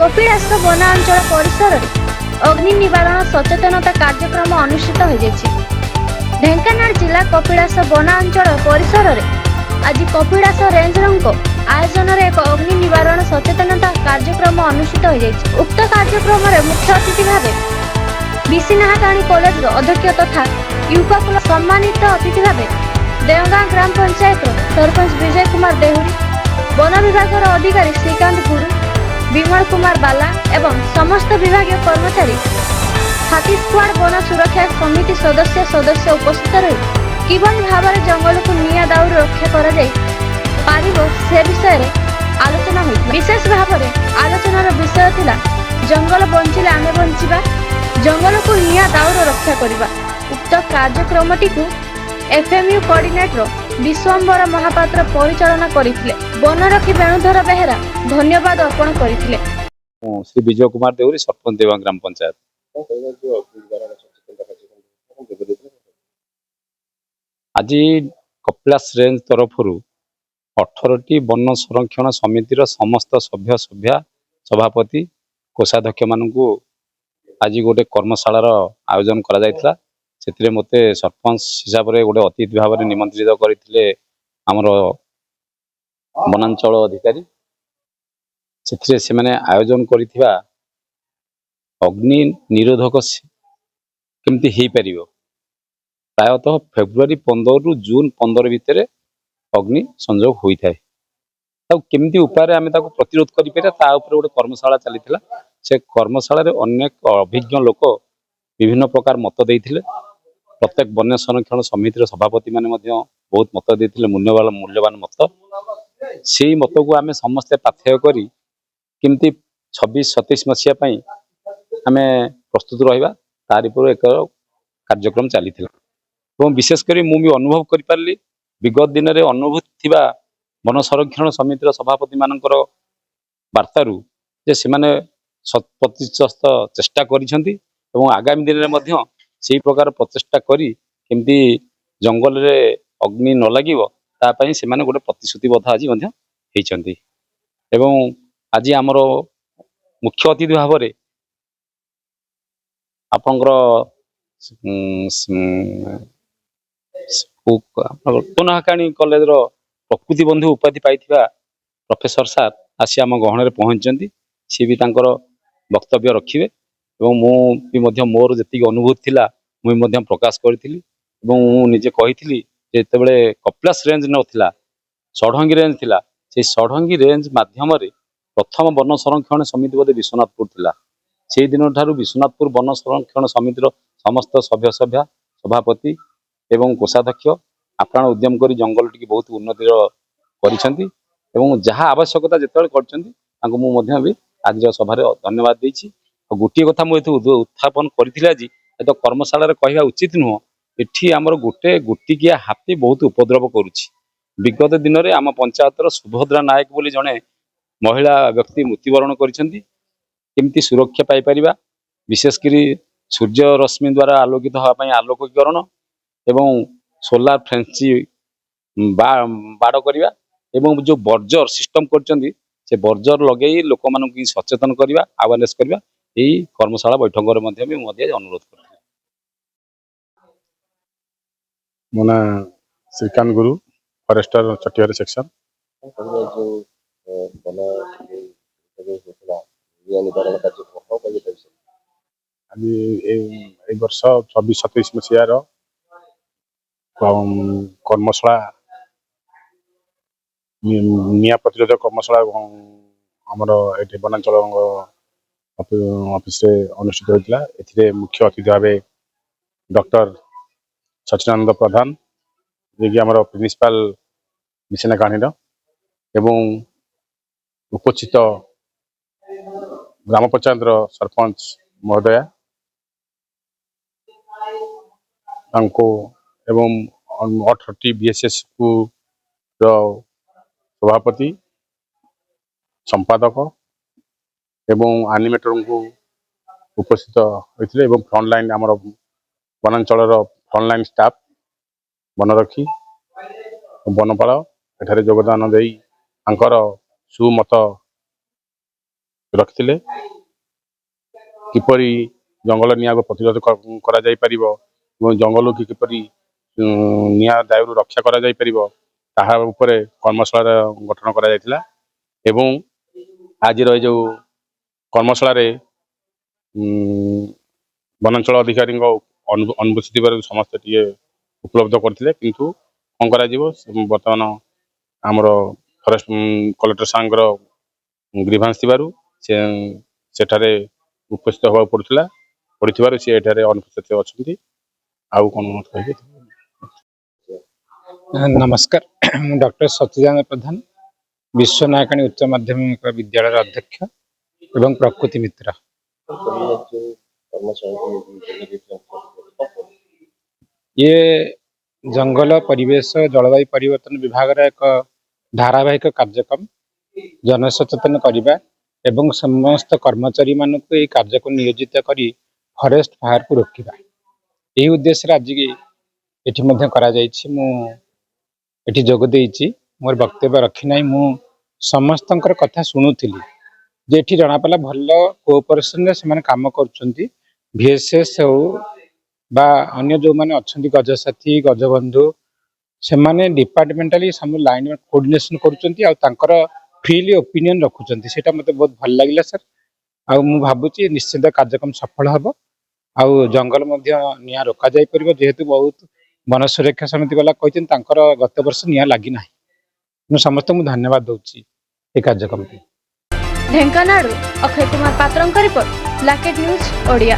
कपिलास वनांचल परिसर में अग्नि निवारण सचेतनता कार्यक्रम अनुष्ठित हो ढेंकानाल जिला कपिलास वनांचल परिसर में आज कपिलास रेंजर आयोजन में एक अग्नि निवारण सचेतनता कार्यक्रम अनुष्ठित हो उक्त कार्यक्रम में मुख्य अतिथि भाव बीसीनाहाकाणी कॉलेज अध्यक्ष तथा युवक सम्मानित अतिथि भाव देवगां ग्राम पंचायत सरपंच विजय कुमार देहुरी, वन विभाग अधिकारी श्रीकांत गुरु, विमल कुमार बाला एवं समस्त विभागीय कर्मचारी हाथी स्क्वाड वन सुरक्षा समिति सदस्य उपस्थित रही किभली भाव में जंगल को निया दाउर रक्षा कर से विषय में आलोचना हुई। विशेष भाव में आलोचनार विषय थिला जंगल बंचिले आमे बंचिबा, जंगल को निया दाउर रक्षा करिबा। उक्त कार्यक्रमटी को एफएमयू कोऑर्डिनेटर विश्वम्बर महापात्र परिचालना करथिले। वनरक्षी वेणुधर बेहेरा धन्यवाद अर्पण करथिले। श्री विजय कुमार देहुरी, सरपंच देवा ग्राम पंचायत। आज कपिलास रेंज तरफ 18टी वन संरक्षण समितिर समस्त सभ्य सभ्या सभापति कोषाध्यक्ष मानू आज गोटे कर्मशालार आयोजन करा जायतिला। से मते सरपंच हिसाब से गोटे अतिथि भाव में निमंत्रित करते आमर वनांचल अधिकारी से आयोजन करिथिबा अग्नि निरोधक केमती हो पार प्रायतः फेब्रुआरी 15 रु जून 15 भितर अग्नि संयोग होता है। केमती उपाय आम प्रतिरोध कर गोटे कर्मशाला चली से कर्मशाला अनेक अभिज्ञ लोक विभिन्न प्रकार मत देते। प्रत्येक वन्य संरक्षण समितिर सभापति माने बहुत मत देते, मूल्यवान मत। से मत को आम समस्ते पाथेय करी केमती 26-27 मसीहा आम प्रस्तुत रहा तारी पर एक कार्यक्रम चली। विशेषकर मुझे अनुभव कर पारि विगत दिन में अनुभूत थिबा वन संरक्षण समितिर सभापति मानकर वार्तारू जे से 100% चेष्टा करिसेंती एवं आगामी दिन में से प्रकार प्रचेषा करी केमती जंगल रे अग्नि न लागिवो तापई से गोटे प्रतिश्रुतिबद्ध आज होती। एवं आज आमर मुख्य अतिथि भाव में आपंकर नाहाकाणी कॉलेज प्रकृति बंधु उपाधि पाई प्रोफेसर सार आसी आम गहन पहुंचती। सी भी तांकर वक्तव्य रखिए और मोर जी अनुभूति थिला मुझे प्रकाश करी निजे कही जिते कपिलास रेंज नाला षडंगी रेंज थिला से षडंगी रेंज माध्यम प्रथम वन संरक्षण समिति बोधे विश्वनाथपुर थिला। से दिन ठारू विश्वनाथपुर वन संरक्षण समितिर समस्त सभ्य सभ्या सभापति एवं कोषाध्यक्ष आप्राण उद्यम कर जंगल टी बहुत उन्नति करिसेंती एवं जहाँ आवश्यकता जिते कर आज सभा धन्यवाद देछि। गोटे कथा मुझे उत्थापन करी आज तो कर्मशाला कहवा उचित नुह। एठी आमर गोटे गोटिकिया हाथी बहुत उपद्रव करुछि। विगत दिन में आम पंचायतर सुभद्रा नायक बोली जड़े महिला व्यक्ति मृत्युवरण करिसेंती। केमती सुरक्षा पाई परिबा विशेषकर सूर्य रश्मि द्वारा आलोकित होगापी आलोकीकरण एवं सोलार फेंसी बाड़ करवा एवं जो बर्जर सिस्टम कर से बर्जर लगे लोक मान सचेतन करवा अवेयरनेस करवा यही कर्मशाला बैठक अनुरोध कर। मो ना श्रीकांत गुरु, फॉरेस्टर चटियार सेक्शन। आज वर्ष 26-27 मसीहार कर्मशाला निया प्रतिरोधक कर्मशाला आमर ये वनांचल ऑफिस अनुष्ठित होता। ए मुख्य अतिथि भाव डॉक्टर सचिदानंद प्रधान जी आमर प्रिंसिपाल बीसीनाकाणी एवं उपस्थित ग्राम पंचायत सरपंच महोदया एवं 18टी बीएसएस को सभापति संपादक एवं एनिमेटर को उपस्थित होते एवं फ्रंटलाइन आमर वनांचल फ्रंटलाइन स्टाफ वनरक्षी वनपाल एठारे योगदान दे सुमत ରଖିଥିଲେ କିପରି ଜଙ୍ଗଲ ନିଆଁକୁ ପ୍ରତିରୋଧ କରାଯାଇପାରିବ ଏବଂ ଜଙ୍ଗଲକୁ କିପରି ନିଆଁ ଦାଉରୁ ରକ୍ଷା କରାଯାଇପାରିବ ତାହା ଉପରେ କର୍ମଶାଳାର ଗଠନ କରାଯାଇଥିଲା। ଏବଂ ଆଜିର ଏ ଯେଉଁ କର୍ମଶାଳାରେ ବନାଞ୍ଚଳ ଅଧିକାରୀଙ୍କ ଅନୁପସ୍ଥିତି ଥିବାରୁ ସମସ୍ତେ ଟିକେ ଉପଲବ୍ଧ କରିଥିଲେ, କିନ୍ତୁ କ'ଣ କରାଯିବ ବର୍ତ୍ତମାନ ଆମର ଫରେଷ୍ଟ କଲେକ୍ଟର ସାର୍ଙ୍କର ଗ୍ରିଭାନ୍ସ ଥିବାରୁ ସେଠାରେ ଉପସ୍ଥିତ ହେବାକୁ ପଡ଼ିଥିବାରୁ ସେ ଏଠାରେ ଅନୁପସ୍ଥିତ ଅଛନ୍ତି। ଆଉ କ'ଣ କହିବେ? ନମସ୍କାର, ମୁଁ ଡକ୍ଟର ସଚିଦାନନ୍ଦ ପ୍ରଧାନ, ବିଶ୍ୱନାୟକାଣୀ ଉଚ୍ଚ ମାଧ୍ୟମିକ ବିଦ୍ୟାଳୟର ଅଧ୍ୟକ୍ଷ ଏବଂ ପ୍ରକୃତି ମିତ୍ର। ଇଏ ଜଙ୍ଗଲ ପରିବେଶ ଜଳବାୟୁ ପରିବର୍ତ୍ତନ ବିଭାଗର ଏକ ଧାରାବାହିକ କାର୍ଯ୍ୟକ୍ରମ ଜନସଚେତନ କରିବା ଏବଂ ସମସ୍ତ କର୍ମଚାରୀମାନଙ୍କୁ ଏହି କାର୍ଯ୍ୟକୁ ନିୟୋଜିତ କରି ଫରେଷ୍ଟ ଫାୟାରକୁ ରୋକିବା, ଏହି ଉଦ୍ଦେଶ୍ୟରେ ଆଜି ଏଠି ମଧ୍ୟ କରାଯାଇଛି। ମୁଁ ଏଠି ଯୋଗ ଦେଇଛି, ମୋର ବକ୍ତବ୍ୟ ରଖି ନାହିଁ। ମୁଁ ସମସ୍ତଙ୍କର କଥା ଶୁଣୁଥିଲି ଯେ ଏଠି ଜଣାପଡ଼ିଲା ଭଲ କୋଅପରେସନରେ ସେମାନେ କାମ କରୁଛନ୍ତି। VSS ହେଉ ବା ଅନ୍ୟ ଯେଉଁମାନେ ଅଛନ୍ତି ଗଜସାଥୀ ଗଜବନ୍ଧୁ, ସେମାନେ ଡିପାର୍ଟମେଣ୍ଟାଲି ସବୁ ଲାଇନ୍ କୋଅର୍ଡିନେସନ୍ କରୁଛନ୍ତି ଆଉ ତାଙ୍କର ଫ୍ରିଲି ଓପିନିଅନ୍ ରଖୁଛନ୍ତି। ସେଇଟା ମୋତେ ବହୁତ ଭଲ ଲାଗିଲା ସାର୍। ଆଉ ମୁଁ ଭାବୁଛି ନିଶ୍ଚିତ କାର୍ଯ୍ୟକ୍ରମ ସଫଳ ହେବ ଆଉ ଜଙ୍ଗଲ ମଧ୍ୟ ନିଆଁ ରୋକାଯାଇପାରିବ, ଯେହେତୁ ବହୁତ ବନ ସୁରକ୍ଷା ସମିତି ବାଲା କହିଛନ୍ତି ତାଙ୍କର ଗତ ବର୍ଷ ନିଆଁ ଲାଗିନାହିଁ। ମୁଁ ସମସ୍ତଙ୍କୁ ଧନ୍ୟବାଦ ଦେଉଛି ଏ କାର୍ଯ୍ୟକ୍ରମ ପାଇଁ। ଢେଙ୍କାନାଳରୁ ଅକ୍ଷୟ କୁମାର ପାତ୍ରଙ୍କ ରିପୋର୍ଟ, ବ୍ଲାକେଟ୍ ନ୍ୟୁଜ୍ ଓଡ଼ିଆ।